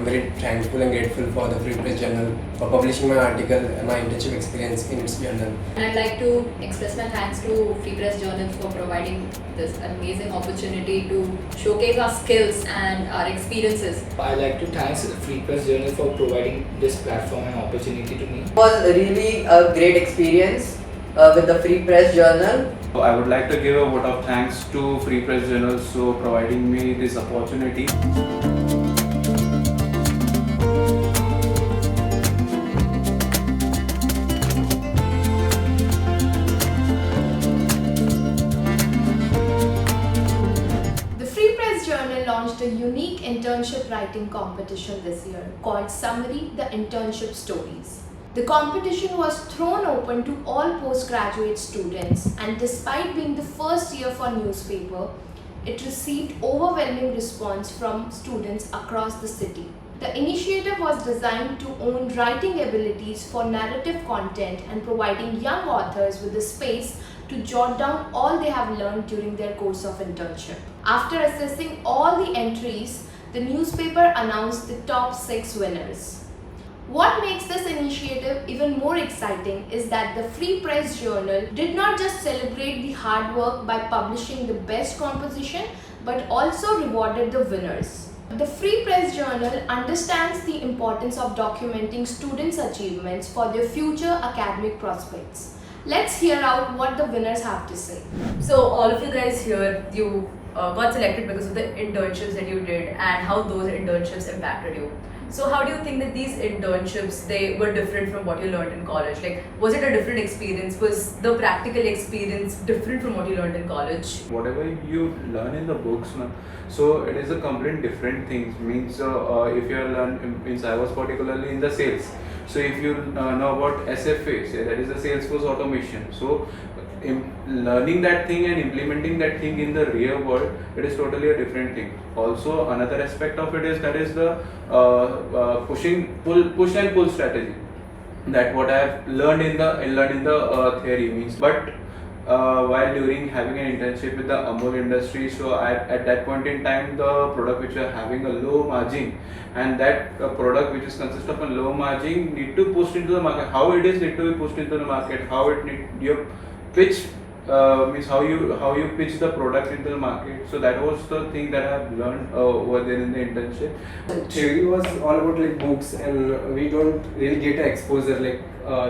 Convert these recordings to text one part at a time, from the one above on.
very thankful and grateful for the Free Press Journal for publishing my article and my internship experience in its journal. And I'd like to express my thanks to Free Press Journal for providing this amazing opportunity to showcase our skills and our experiences. I'd like to thank Free Press Journal for providing this platform and opportunity to me. It was really a great experience with the Free Press Journal. I would like to give a vote of thanks to Free Press Journal for providing me this opportunity. The Free Press Journal launched a unique internship writing competition this year called Summery, the Internship Stories. The competition was thrown open to all postgraduate students, and despite being the first year for newspaper, it received overwhelming response from students across the city. The initiative was designed to own writing abilities for narrative content and providing young authors with the space to jot down all they have learned during their course of internship. After assessing all the entries, the newspaper announced the top 6 winners. What makes this initiative even more exciting is that the Free Press Journal did not just celebrate the hard work by publishing the best composition, but also rewarded the winners. The Free Press Journal understands the importance of documenting students' achievements for their future academic prospects. Let's hear out what the winners have to say. So all of you guys here, you got selected because of the internships that you did and how those internships impacted you. So how do you think that these internships, they were different from what you learned in college? Like, was it a different experience? Was the practical experience different from what you learned in college? Whatever you learn in the books, so it is a complete different thing. Means if you learn, means I was particularly in the sales. So if you know about SFA, say that is the Salesforce automation. So learning that thing and implementing that thing in the real world, it is totally a different thing. Also, another aspect of it is that is the push and pull strategy. That what I have learned in the theory means, but while during having an internship with the Amul industry, so at that point in time, the product which are having a low margin, and that product which is consist of a low margin need to push into the market. How it is need to be pushed into the market, how it need your pitch means how you pitch the product into the market. So that was the thing that I have learned over there in the internship. Theory was all about like books, and we don't really get an exposure like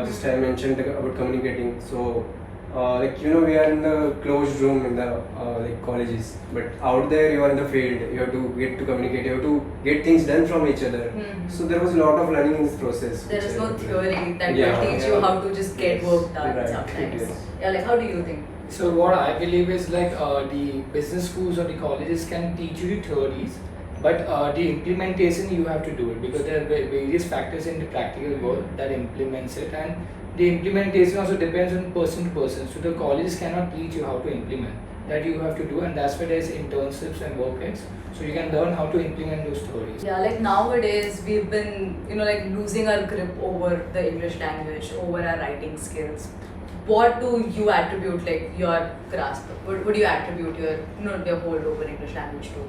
just I mentioned about communicating. So like we are in the closed room in the like colleges, but out there you are in the field. You have to get to communicate. You have to get things done from each other. So there was a lot of learning in this process. There is no theory that will teach you how to just get work done sometimes. Yeah, like how do you think? So what I believe is like the business schools or the colleges can teach you the theories, but the implementation you have to do it, because there are various factors in the practical world that implements it, and the implementation also depends on person to person. So the colleges cannot teach you how to implement. That you have to do, and that's why there's internships and work ex. So you can learn how to implement those theories. Yeah, like nowadays we've been, like losing our grip over the English language, over our writing skills. What do you attribute like your grasp? What do you attribute your hold over English language to?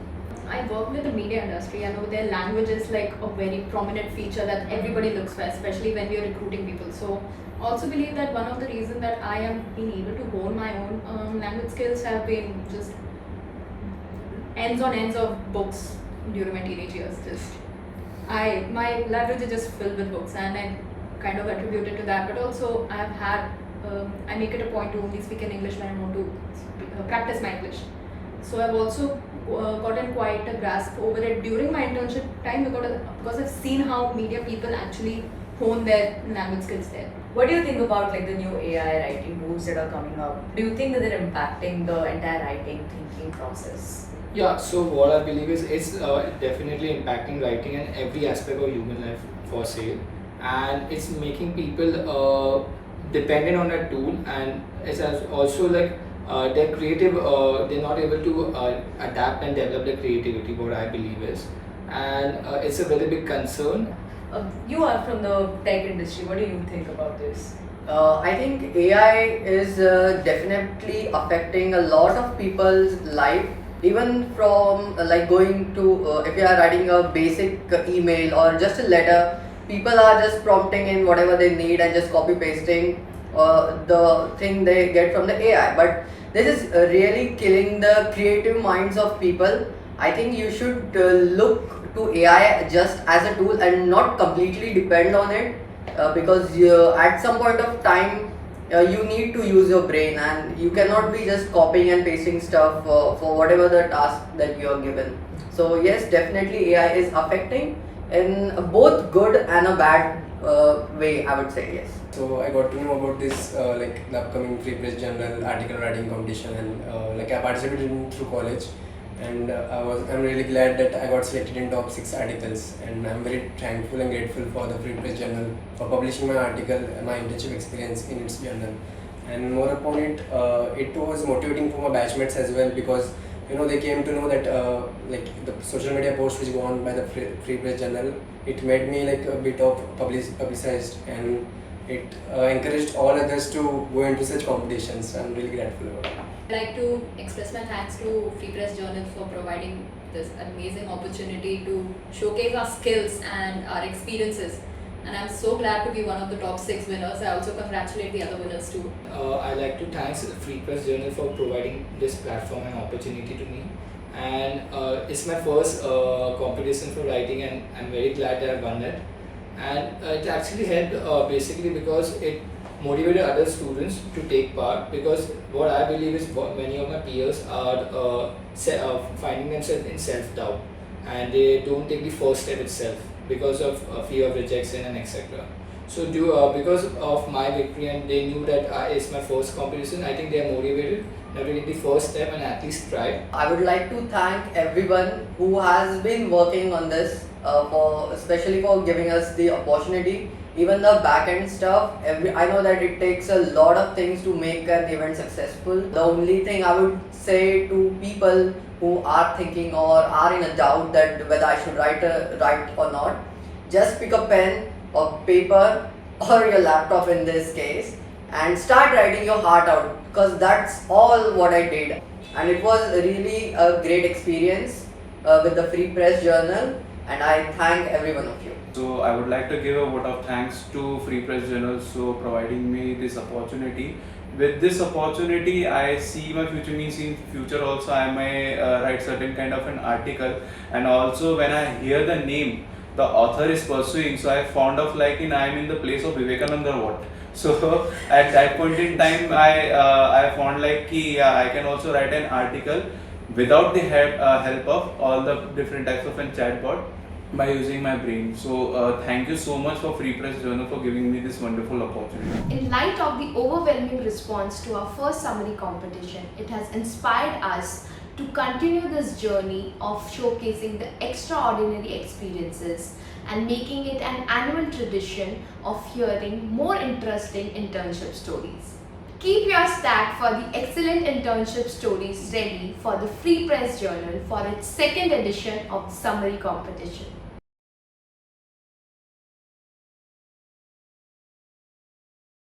I work with the media industry. I know their language is like a very prominent feature that everybody looks for, especially when we are recruiting people. So I also believe that one of the reasons that I have been able to hone my own language skills have been just ends on ends of books during my teenage years. My library is just filled with books, and I kind of attribute it to that. But also I have had I make it a point to only speak in English when I want to practice my English. So I've also gotten quite a grasp over it during my internship time because I've seen how media people actually hone their language skills there. What do you think about like the new AI writing tools that are coming up? Do you think that they're impacting the entire writing thinking process? Yeah, so what I believe is it's definitely impacting writing and every aspect of human life for sale, and it's making people dependent on that tool, and it's also like they're creative, they're not able to adapt and develop their creativity, what I believe is, and it's a very big concern. You are from the tech industry. What do you think about this? I think AI is definitely affecting a lot of people's life Even from like going to if you are writing a basic email or just a letter, people are just prompting in whatever they need and just copy pasting the thing they get from the AI. But this is really killing the creative minds of people. I think you should look to AI just as a tool and not completely depend on it, because at some point of time you need to use your brain, and you cannot be just copying and pasting stuff for whatever the task that you are given. So yes, definitely AI is affecting in a both good and a bad way, I would say. Yes. So I got to know about this like the upcoming Free Press Journal article writing competition, and like I participated in through college, and I'm really glad that I got selected in top 6 articles, and I'm very thankful and grateful for the Free Press Journal for publishing my article and my internship experience in its journal. And more upon it, it was motivating for my batchmates as well, because they came to know that like the social media posts which go on by the Free Press Journal, it made me like a bit of publicized, and it encouraged all others to go into such competitions. I'm really grateful about it. I'd like to express my thanks to Free Press Journal for providing this amazing opportunity to showcase our skills and our experiences. And I'm so glad to be one of the top 6 winners. I also congratulate the other winners too. I'd like to thank Free Press Journal for providing this platform and opportunity to me. And it's my first competition for writing, and I'm very glad that I won it. And it actually helped basically because it motivated other students to take part, because what I believe is many of my peers are finding themselves in self-doubt, and they don't take the first step itself because of fear of rejection and etc. So because of my victory, and they knew that it's my first competition, I think they are motivated now to take the first step and at least try. I would like to thank everyone who has been working on this, especially for giving us the opportunity. Even the back-end stuff, I know that it takes a lot of things to make an event successful. The only thing I would say to people who are thinking or are in a doubt that whether I should write or not, just pick a pen or paper or your laptop in this case and start writing your heart out, because that's all what I did. And it was really a great experience with the Free Press Journal, and I thank every one of you. So I would like to give a vote of thanks to Free Press Journal for providing me this opportunity. With this opportunity, I see my future, means in future also I may write certain kind of an article, and also when I hear the name the author is pursuing, so I found of like I am in the place of Vivekananda or what. So at that point in time, I found like I can also write an article without the help of all the different types of a chatbot, by using my brain. So thank you so much for Free Press Journal for giving me this wonderful opportunity. In light of the overwhelming response to our first summary competition, it has inspired us to continue this journey of showcasing the extraordinary experiences and making it an annual tradition of hearing more interesting internship stories. Keep your stack for the excellent internship stories ready for the Free Press Journal for its 2nd edition of the Summery competition.